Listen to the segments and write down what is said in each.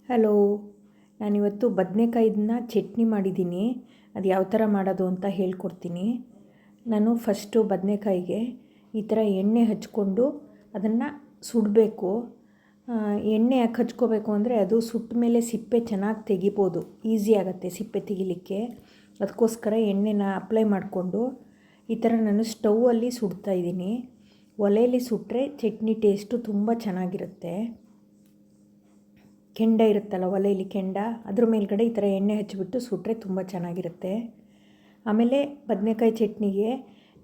Hello, ನಾನಿವತ್ತು ಬದನೇಕಾಯಿನ ಚಟ್ನಿ ಮಾಡಿದ್ದೀನಿ. ಅದು ಯಾವ ಥರ ಮಾಡೋದು ಅಂತ ಹೇಳ್ಕೊಡ್ತೀನಿ. ನಾನು ಫಸ್ಟು ಬದನೇಕಾಯಿಗೆ ಈ ಥರ ಎಣ್ಣೆ ಹಚ್ಕೊಂಡು ಅದನ್ನು ಸುಡಬೇಕು. ಎಣ್ಣೆ ಯಾಕೆ ಹಚ್ಕೋಬೇಕು ಅಂದರೆ ಅದು ಸುಟ್ಟ ಮೇಲೆ ಸಿಪ್ಪೆ ಚೆನ್ನಾಗಿ ತೆಗಿಬೋದು, ಈಸಿ ಆಗುತ್ತೆ ಸಿಪ್ಪೆ ತೆಗಿಲಿಕ್ಕೆ. ಅದಕ್ಕೋಸ್ಕರ ಎಣ್ಣೆನ ಅಪ್ಲೈ ಮಾಡಿಕೊಂಡು ಈ ಥರ ನಾನು ಸ್ಟೌವಲ್ಲಿ ಸುಡ್ತಾಯಿದ್ದೀನಿ. ಒಲೆಯಲ್ಲಿ ಸುಟ್ಟರೆ ಚಟ್ನಿ ಟೇಸ್ಟು ತುಂಬ ಚೆನ್ನಾಗಿರುತ್ತೆ. ಕೆಂಡ ಇರುತ್ತಲ್ಲ ಒಲೆಯಲ್ಲಿ ಕೆಂಡ, ಅದ್ರ ಮೇಲ್ಗಡೆ ಈ ಥರ ಎಣ್ಣೆ ಹಚ್ಚಿಬಿಟ್ಟು ಸುಟ್ಟರೆ ತುಂಬ ಚೆನ್ನಾಗಿರುತ್ತೆ. ಆಮೇಲೆ ಬದನೇಕಾಯಿ ಚಟ್ನಿಗೆ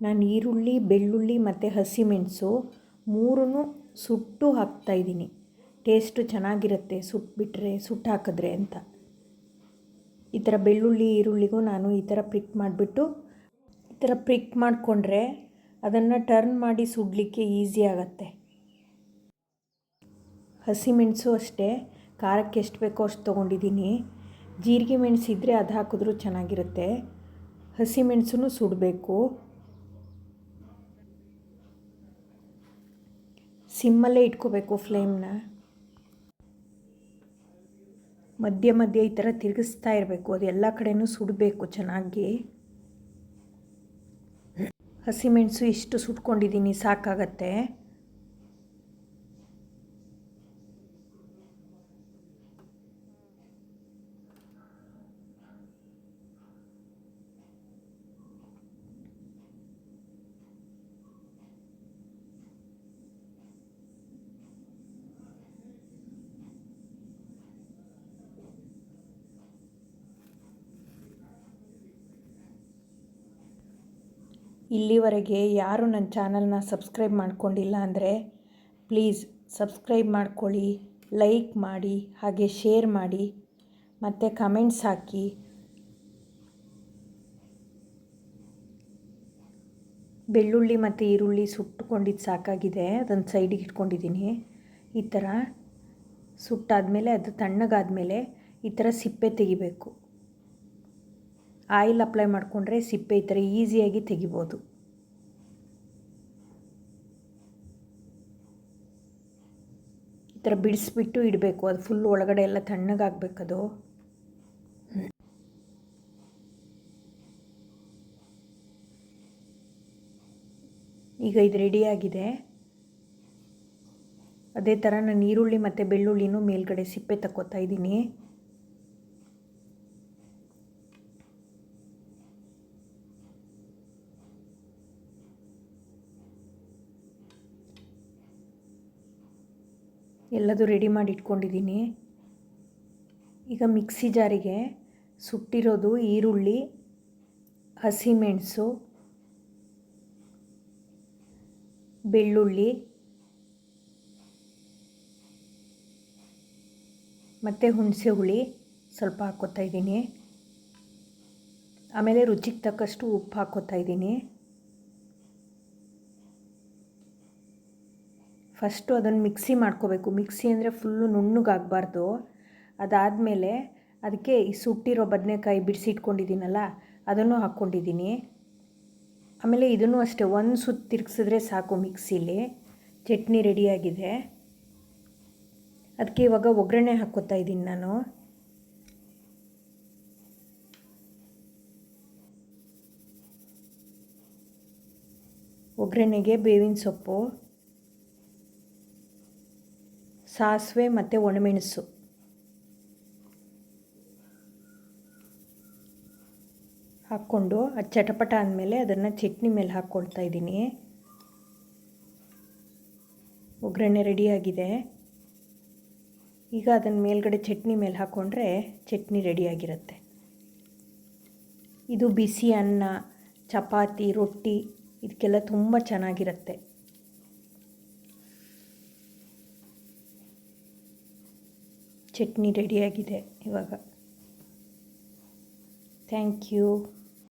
ನಾನು ಈರುಳ್ಳಿ, ಬೆಳ್ಳುಳ್ಳಿ ಮತ್ತು ಹಸಿಮೆಣಸು ಮೂರನ್ನು ಸುಟ್ಟು ಹಾಕ್ತಾಯಿದ್ದೀನಿ. ಟೇಸ್ಟು ಚೆನ್ನಾಗಿರುತ್ತೆ ಸುಟ್ಟು ಹಾಕಿದ್ರೆ ಅಂತ. ಈ ಥರ ಬೆಳ್ಳುಳ್ಳಿ ಈರುಳ್ಳಿಗೂ ನಾನು ಈ ಥರ ಪ್ರಿಕ್ ಮಾಡಿಕೊಂಡ್ರೆ ಅದನ್ನು ಟರ್ನ್ ಮಾಡಿ ಸುಡಲಿಕ್ಕೆ ಈಸಿ ಆಗುತ್ತೆ. ಹಸಿಮೆಣಸು ಅಷ್ಟೇ, ಖಾರಕ್ಕೆ ಎಷ್ಟು ಬೇಕೋ ಅಷ್ಟು ತೊಗೊಂಡಿದ್ದೀನಿ. ಜೀರಿಗೆ ಮೆಣಸು ಇದ್ದರೆ ಅದು ಹಾಕಿದ್ರೂ ಚೆನ್ನಾಗಿರುತ್ತೆ. ಹಸಿಮೆಣಸು ಸುಡಬೇಕು. ಸಿಮ್ಮಲ್ಲೇ ಇಟ್ಕೋಬೇಕು ಫ್ಲೇಮ್ನ. ಮಧ್ಯೆ ಈ ಥರ ತಿರುಗಿಸ್ತಾ ಇರಬೇಕು, ಅದು ಎಲ್ಲ ಕಡೆಯೂ ಸುಡಬೇಕು ಚೆನ್ನಾಗಿ. ಹಸಿಮೆಣಸು ಇಷ್ಟು ಸುಟ್ಕೊಂಡಿದ್ದೀನಿ, ಸಾಕಾಗತ್ತೆ. ಇಲ್ಲಿವರೆಗೆ ಯಾರು ನನ್ನ ಚಾನಲ್ನ ಸಬ್ಸ್ಕ್ರೈಬ್ ಮಾಡ್ಕೊಂಡಿಲ್ಲ ಅಂದರೆ ಪ್ಲೀಸ್ ಸಬ್ಸ್ಕ್ರೈಬ್ ಮಾಡ್ಕೊಳ್ಳಿ, ಲೈಕ್ ಮಾಡಿ, ಹಾಗೆ ಶೇರ್ ಮಾಡಿ, ಮತ್ತು ಕಮೆಂಟ್ಸ್ ಹಾಕಿ. ಬೆಳ್ಳುಳ್ಳಿ ಮತ್ತು ಈರುಳ್ಳಿ ಸುಟ್ಟುಕೊಂಡಿದ್ದು ಸಾಕಾಗಿದೆ, ಅದನ್ನು ಸೈಡಿಗೆ ಇಟ್ಕೊಂಡಿದ್ದೀನಿ. ಈ ಥರ ಸುಟ್ಟಾದಮೇಲೆ ಅದು ತಣ್ಣಗಾದಮೇಲೆ ಈ ಥರ ಸಿಪ್ಪೆ ತೆಗಿಬೇಕು. ಆಯಿಲ್ ಅಪ್ಲೈ ಮಾಡಿಕೊಂಡ್ರೆ ಸಿಪ್ಪೆ ಈ ಥರ ಈಸಿಯಾಗಿ ತೆಗಿಬೋದು. ಈ ಥರ ಬಿಡಿಸ್ಬಿಟ್ಟು ಇಡಬೇಕು, ಅದು ಫುಲ್ ಒಳಗಡೆ ಎಲ್ಲ ತಣ್ಣಗಾಗಬೇಕದು. ಈಗ ಇದು ರೆಡಿಯಾಗಿದೆ. ಅದೇ ಥರ ನಾನು ಈರುಳ್ಳಿ ಮತ್ತು ಬೆಳ್ಳುಳ್ಳಿನೂ ಮೇಲ್ಗಡೆ ಸಿಪ್ಪೆ ತಕ್ಕೋತಾ ಇದ್ದೀನಿ. ಎಲ್ಲದೂ ರೆಡಿ ಮಾಡಿ ಇಟ್ಕೊಂಡಿದ್ದೀನಿ. ಈಗ ಮಿಕ್ಸಿ ಜಾರಿಗೆ ಸುಟ್ಟಿರೋದು ಈರುಳ್ಳಿ, ಹಸಿಮೆಣಸು, ಬೆಳ್ಳುಳ್ಳಿ ಮತ್ತು ಹುಣಸೆ ಹುಳಿ ಸ್ವಲ್ಪ ಹಾಕ್ಕೋತಾ ಇದ್ದೀನಿ. ಆಮೇಲೆ ರುಚಿಗೆ ತಕ್ಕಷ್ಟು ಉಪ್ಪು ಹಾಕ್ಕೋತಾ ಇದ್ದೀನಿ. ಫಸ್ಟು ಅದನ್ನು ಮಿಕ್ಸಿ ಮಾಡ್ಕೋಬೇಕು. ಮಿಕ್ಸಿ ಅಂದರೆ ಫುಲ್ಲು ನುಣ್ಣಗಾಗಬಾರ್ದು. ಅದಾದಮೇಲೆ ಅದಕ್ಕೆ ಈ ಸುಟ್ಟಿರೋ ಬದನೇಕಾಯಿ ಬಿಡಿಸಿಟ್ಕೊಂಡಿದ್ದೀನಲ್ಲ ಅದನ್ನು ಹಾಕ್ಕೊಂಡಿದ್ದೀನಿ. ಆಮೇಲೆ ಇದನ್ನು ಅಷ್ಟೇ ಒಂದು ಸುತ್ತು ತಿರುಗಿಸಿದ್ರೆ ಸಾಕು ಮಿಕ್ಸಿಲಿ. ಚಟ್ನಿ ರೆಡಿಯಾಗಿದೆ. ಅದಕ್ಕೆ ಇವಾಗ ಒಗ್ಗರಣೆ ಹಾಕ್ಕೋತಾ ಇದ್ದೀನಿ ನಾನು. ಒಗ್ಗರಣೆಗೆ ಬೇವಿನ ಸೊಪ್ಪು, ಸಾಸಿವೆ ಮತ್ತು ಒಣಮೆಣಸು ಹಾಕ್ಕೊಂಡು ಅದು ಚಟಪಟ ಅಂದಮೇಲೆ ಅದನ್ನು ಚಟ್ನಿ ಮೇಲೆ ಹಾಕ್ಕೊಳ್ತಾ ಇದ್ದೀನಿ. ಒಗ್ಗರಣೆ ರೆಡಿಯಾಗಿದೆ. ಈಗ ಅದನ್ನು ಮೇಲ್ಗಡೆ ಚಟ್ನಿ ಮೇಲೆ ಹಾಕ್ಕೊಂಡ್ರೆ ಚಟ್ನಿ ರೆಡಿಯಾಗಿರುತ್ತೆ. ಇದು ಬಿಸಿ ಅನ್ನ, ಚಪಾತಿ, ರೊಟ್ಟಿ ಇದಕ್ಕೆಲ್ಲ ತುಂಬ ಚೆನ್ನಾಗಿರುತ್ತೆ. ಚಟ್ನಿ ರೆಡಿಯಾಗಿದೆ ಇವಾಗ. Thank you.